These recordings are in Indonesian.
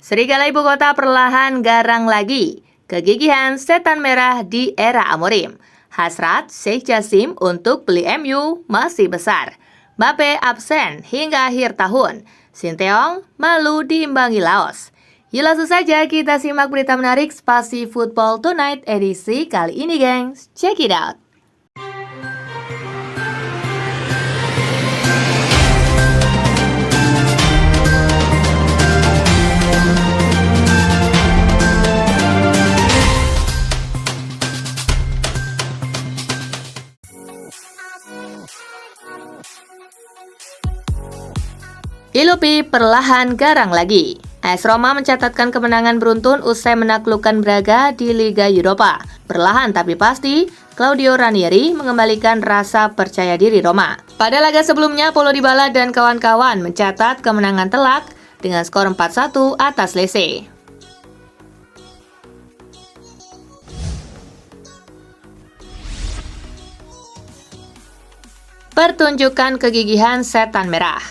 Serigala ibu kota perlahan garang lagi. Kegigihan setan merah di era Amorim. Hasrat Sheikh Jassim untuk beli MU masih besar. Mbappe absen hingga akhir tahun. Sinteyong malu diimbangi Laos. Yuk langsung saja kita simak berita menarik Spasi Football Tonight edisi kali ini, gengs. Check it out. Ilupi perlahan garang lagi. AS Roma mencatatkan kemenangan beruntun usai menaklukkan Braga di Liga Eropa. Perlahan tapi pasti, Claudio Ranieri mengembalikan rasa percaya diri Roma. Pada laga sebelumnya, Paulo Dybala dan kawan-kawan mencatat kemenangan telak dengan skor 4-1 atas Lecce. Pertunjukan kegigihan setan merah.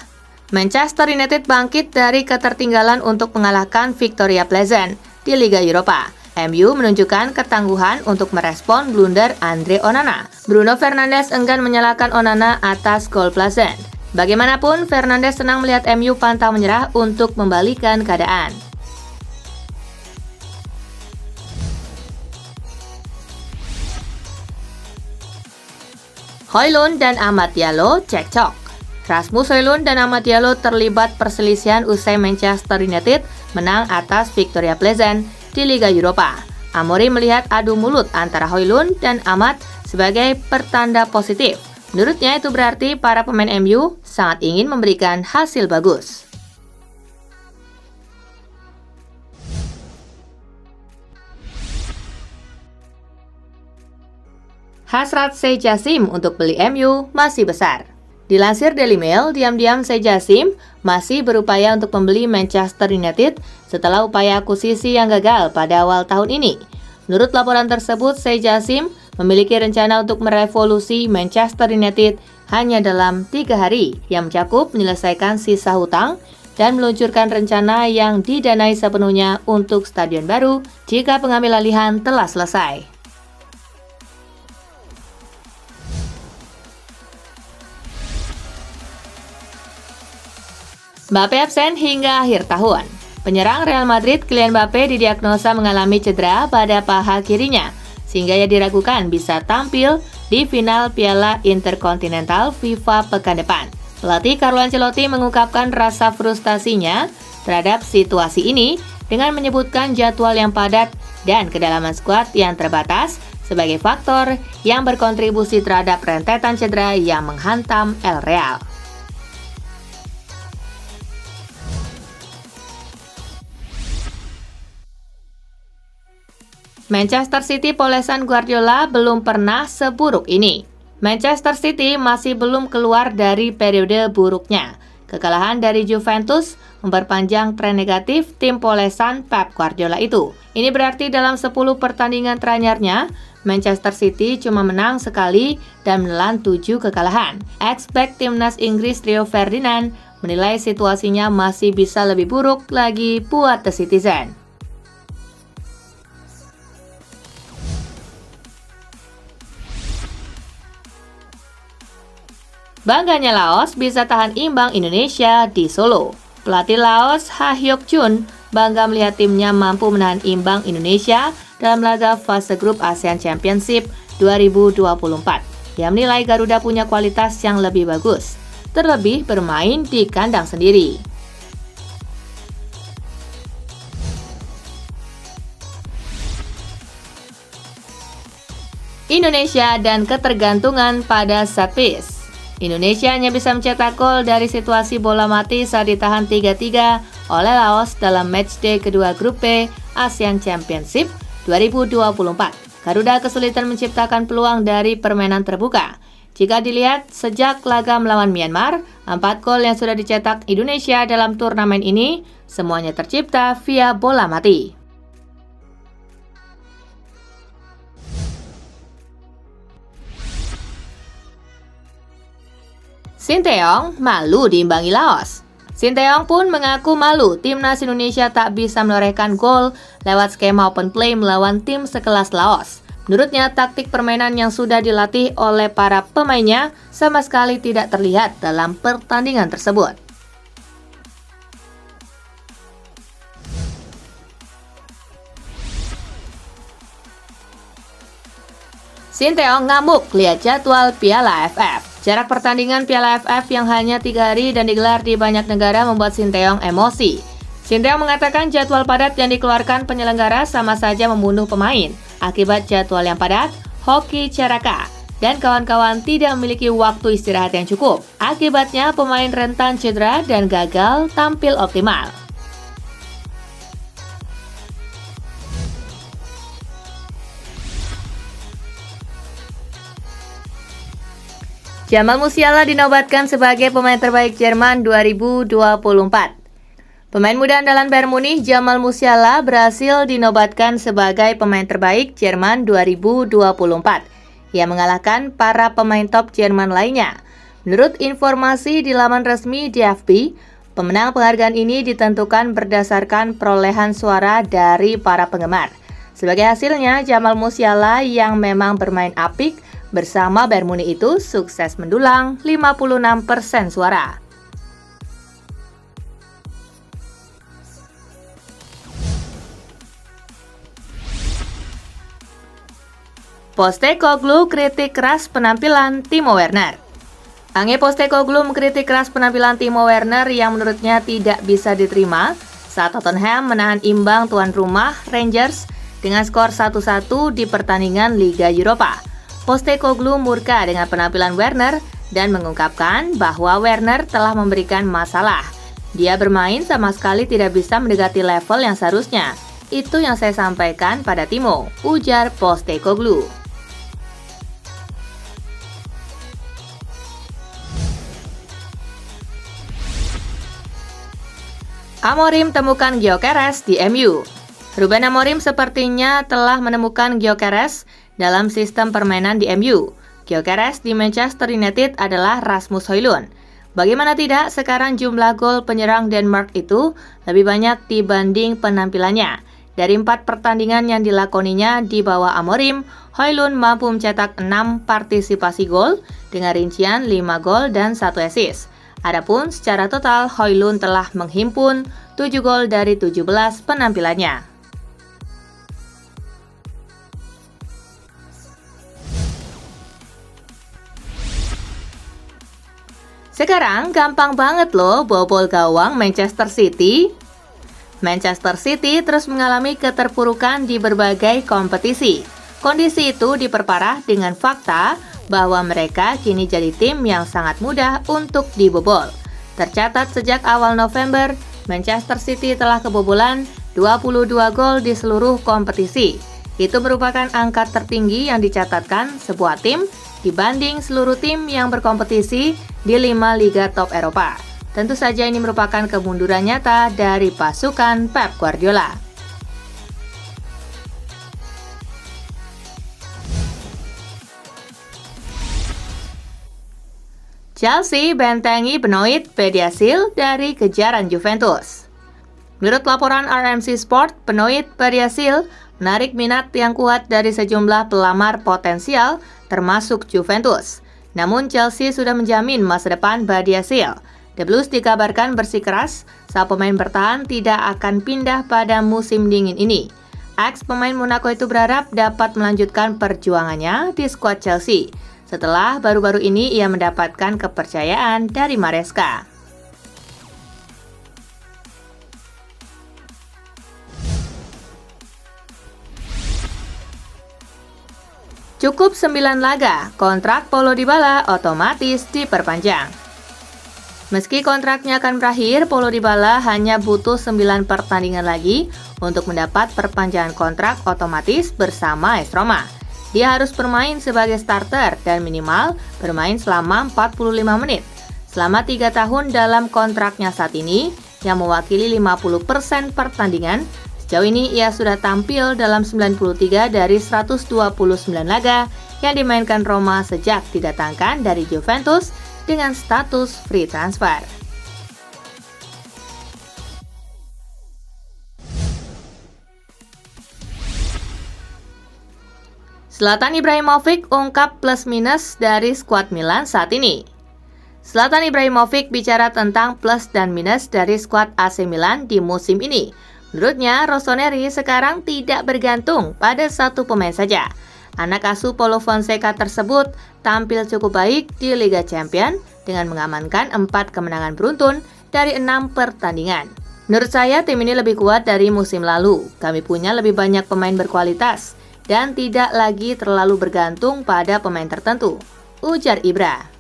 Manchester United bangkit dari ketertinggalan untuk mengalahkan Victoria Pleasant di Liga Eropa. MU menunjukkan ketangguhan untuk merespon blunder Andre Onana. Bruno Fernandes enggan menyalahkan Onana atas gol Pleasant. Bagaimanapun, Fernandes senang melihat MU pantang menyerah untuk membalikan keadaan. Højlund dan Amad Diallo cekcok. Rasmus Højlund dan Amad Diallo terlibat perselisihan usai Manchester United menang atas Victoria Pleasant di Liga Eropa. Amorim melihat adu mulut antara Højlund dan Amad sebagai pertanda positif. Menurutnya itu berarti para pemain MU sangat ingin memberikan hasil bagus. Hasrat Sheikh Jassim untuk beli MU masih besar. Dilansir Daily Mail, diam-diam Sheikh Jassim masih berupaya untuk membeli Manchester United setelah upaya akuisisi yang gagal pada awal tahun ini. Menurut laporan tersebut, Sheikh Jassim memiliki rencana untuk merevolusi Manchester United hanya dalam 3 hari yang mencakup menyelesaikan sisa hutang dan meluncurkan rencana yang didanai sepenuhnya untuk stadion baru jika pengambil alihan telah selesai. Mbappe absen hingga akhir tahun. Penyerang Real Madrid Kylian Mbappe didiagnosa mengalami cedera pada paha kirinya, sehingga ia diragukan bisa tampil di final Piala Intercontinental FIFA pekan depan. Pelatih Carlo Ancelotti mengungkapkan rasa frustasinya terhadap situasi ini dengan menyebutkan jadwal yang padat dan kedalaman skuad yang terbatas sebagai faktor yang berkontribusi terhadap rentetan cedera yang menghantam El Real. Manchester City polesan Guardiola belum pernah seburuk ini. Manchester City masih belum keluar dari periode buruknya. Kekalahan dari Juventus memperpanjang tren negatif tim polesan Pep Guardiola itu. Ini berarti dalam 10 pertandingan terakhirnya, Manchester City cuma menang sekali dan menelan 7 kekalahan. Ex-back timnas Inggris Rio Ferdinand menilai situasinya masih bisa lebih buruk lagi buat The Citizen. Bangganya Laos bisa tahan imbang Indonesia di Solo. Pelatih Laos Ha Hyuk Chun bangga melihat timnya mampu menahan imbang Indonesia dalam laga fase grup ASEAN Championship 2024. Ia menilai Garuda punya kualitas yang lebih bagus, terlebih bermain di kandang sendiri. Indonesia dan ketergantungan pada set piece. Indonesia hanya bisa mencetak gol dari situasi bola mati saat ditahan 3-3 oleh Laos dalam matchday kedua grup B ASEAN Championship 2024. Garuda kesulitan menciptakan peluang dari permainan terbuka. Jika dilihat sejak laga melawan Myanmar, 4 gol yang sudah dicetak Indonesia dalam turnamen ini semuanya tercipta via bola mati. Sinteyong malu diimbangi Laos. Sinteyong pun mengaku malu timnas Indonesia tak bisa menorehkan gol lewat skema open play melawan tim sekelas Laos. Menurutnya, taktik permainan yang sudah dilatih oleh para pemainnya sama sekali tidak terlihat dalam pertandingan tersebut. Sinteyong ngamuk lihat jadwal Piala AFF. Jarak pertandingan Piala AFF yang hanya 3 hari dan digelar di banyak negara membuat Sinteyong emosi. Sinteyong mengatakan jadwal padat yang dikeluarkan penyelenggara sama saja membunuh pemain. Akibat jadwal yang padat, Hoki Caraka dan kawan-kawan tidak memiliki waktu istirahat yang cukup. Akibatnya pemain rentan cedera dan gagal tampil optimal. Jamal Musiala dinobatkan sebagai pemain terbaik Jerman 2024. Pemain muda andalan Bayern Munich, Jamal Musiala, berhasil dinobatkan sebagai pemain terbaik Jerman 2024. Ia mengalahkan para pemain top Jerman lainnya. Menurut informasi di laman resmi DFB, pemenang penghargaan ini ditentukan berdasarkan perolehan suara dari para penggemar. Sebagai hasilnya, Jamal Musiala yang memang bermain apik bersama Bayern Munich itu sukses mendulang 56% suara. Postecoglou kritik keras penampilan Timo Werner. Ange Postecoglou mengkritik keras penampilan Timo Werner yang menurutnya tidak bisa diterima saat Tottenham menahan imbang tuan rumah Rangers dengan skor 1-1 di pertandingan Liga Eropa. Postecoglou murka dengan penampilan Werner dan mengungkapkan bahwa Werner telah memberikan masalah. Dia bermain sama sekali tidak bisa mendekati level yang seharusnya. Itu yang saya sampaikan pada Timo, ujar Postecoglou. Amorim temukan Gyökeres di MU. Ruben Amorim sepertinya telah menemukan Gyökeres dalam sistem permainan di MU. Gyökeres di Manchester United adalah Rasmus Højlund. Bagaimana tidak, sekarang jumlah gol penyerang Denmark itu lebih banyak dibanding penampilannya. Dari 4 pertandingan yang dilakoninya di bawah Amorim, Højlund mampu mencetak 6 partisipasi gol dengan rincian 5 gol dan 1 assist. Adapun secara total, Højlund telah menghimpun 7 gol dari 17 penampilannya. Sekarang gampang banget loh bobol gawang Manchester City. Manchester City terus mengalami keterpurukan di berbagai kompetisi. Kondisi itu diperparah dengan fakta bahwa mereka kini jadi tim yang sangat mudah untuk dibobol. Tercatat sejak awal November, Manchester City telah kebobolan 22 gol di seluruh kompetisi. Itu merupakan angka tertinggi yang dicatatkan sebuah tim dibanding seluruh tim yang berkompetisi di 5 liga top Eropa. Tentu saja ini merupakan kemunduran nyata dari pasukan Pep Guardiola. Chelsea bentengi Benoit Badiashile dari kejaran Juventus. Menurut laporan RMC Sport, Benoit Badiashile menarik minat yang kuat dari sejumlah pelamar potensial termasuk Juventus. Namun Chelsea sudah menjamin masa depan Badiashile. The Blues dikabarkan bersikeras saat pemain bertahan tidak akan pindah pada musim dingin ini. Ex pemain Monaco itu berharap dapat melanjutkan perjuangannya di skuad Chelsea. Setelah baru-baru ini ia mendapatkan kepercayaan dari Maresca. Cukup 9 laga, kontrak Paulo Dybala otomatis diperpanjang. Meski kontraknya akan berakhir, Paulo Dybala hanya butuh 9 pertandingan lagi untuk mendapat perpanjangan kontrak otomatis bersama AS Roma. Dia harus bermain sebagai starter dan minimal bermain selama 45 menit. Selama 3 tahun dalam kontraknya saat ini, yang mewakili 50% pertandingan, sejauh ini ia sudah tampil dalam 93 dari 129 laga yang dimainkan Roma sejak didatangkan dari Juventus dengan status free transfer. Zlatan Ibrahimovic ungkap plus minus dari skuad Milan saat ini. Zlatan Ibrahimovic bicara tentang plus dan minus dari skuad AC Milan di musim ini. Menurutnya, Rossoneri sekarang tidak bergantung pada satu pemain saja. Anak asuh Paulo Fonseca tersebut tampil cukup baik di Liga Champions dengan mengamankan 4 kemenangan beruntun dari 6 pertandingan. Menurut saya, tim ini lebih kuat dari musim lalu. Kami punya lebih banyak pemain berkualitas dan tidak lagi terlalu bergantung pada pemain tertentu, ujar Ibra.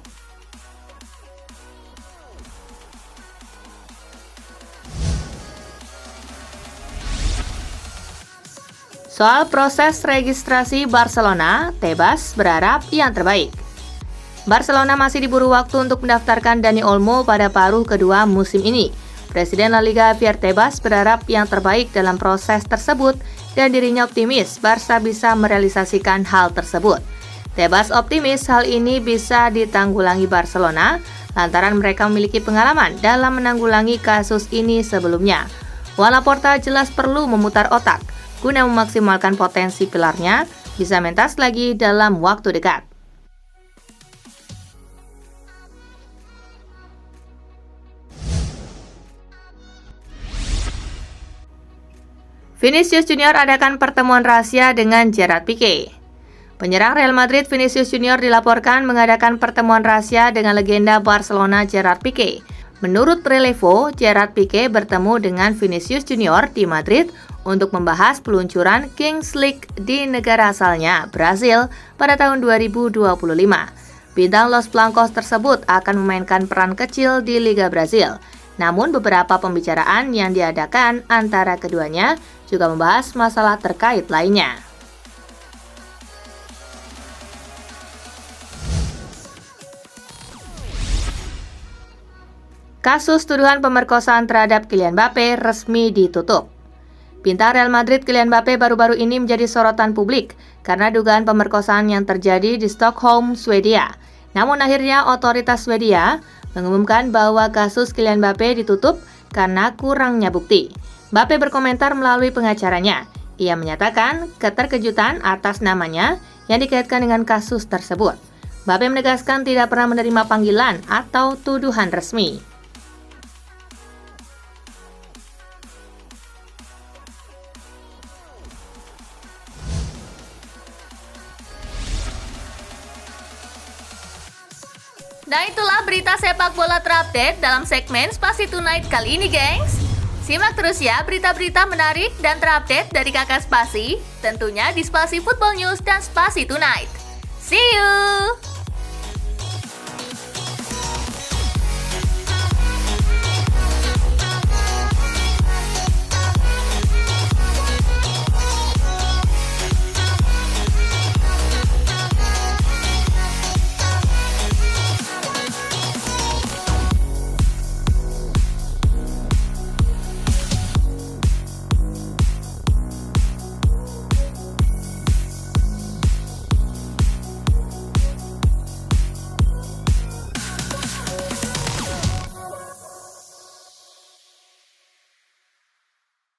Soal proses registrasi Barcelona, Tebas berharap yang terbaik. Barcelona masih diburu waktu untuk mendaftarkan Dani Olmo pada paruh kedua musim ini. Presiden La Liga Javier Tebas berharap yang terbaik dalam proses tersebut dan dirinya optimis Barca bisa merealisasikan hal tersebut. Tebas optimis hal ini bisa ditanggulangi Barcelona lantaran mereka memiliki pengalaman dalam menanggulangi kasus ini sebelumnya. Juan Laporta jelas perlu memutar otak guna memaksimalkan potensi pilarnya bisa mentas lagi dalam waktu dekat. Vinicius Junior adakan pertemuan rahasia dengan Gerard Pique. Penyerang Real Madrid Vinicius Junior dilaporkan mengadakan pertemuan rahasia dengan legenda Barcelona Gerard Pique. Menurut Relevo, Gerard Pique bertemu dengan Vinicius Junior di Madrid untuk membahas peluncuran Kings League di negara asalnya, Brasil, pada tahun 2025. Bintang Los Blancos tersebut akan memainkan peran kecil di Liga Brasil. Namun beberapa pembicaraan yang diadakan antara keduanya juga membahas masalah terkait lainnya. Kasus tuduhan pemerkosaan terhadap Kylian Mbappe resmi ditutup. Bintang Real Madrid Kylian Mbappe baru-baru ini menjadi sorotan publik karena dugaan pemerkosaan yang terjadi di Stockholm, Swedia. Namun akhirnya otoritas Swedia mengumumkan bahwa kasus Kylian Mbappe ditutup karena kurangnya bukti. Mbappe berkomentar melalui pengacaranya. Ia menyatakan keterkejutan atas namanya yang dikaitkan dengan kasus tersebut. Mbappe menegaskan tidak pernah menerima panggilan atau tuduhan resmi. Nah, itulah berita sepak bola terupdate dalam segmen Spasi Tonight kali ini, gengs. Simak terus ya berita-berita menarik dan terupdate dari Kakak Spasi, tentunya di Spasi Football News dan Spasi Tonight. See you!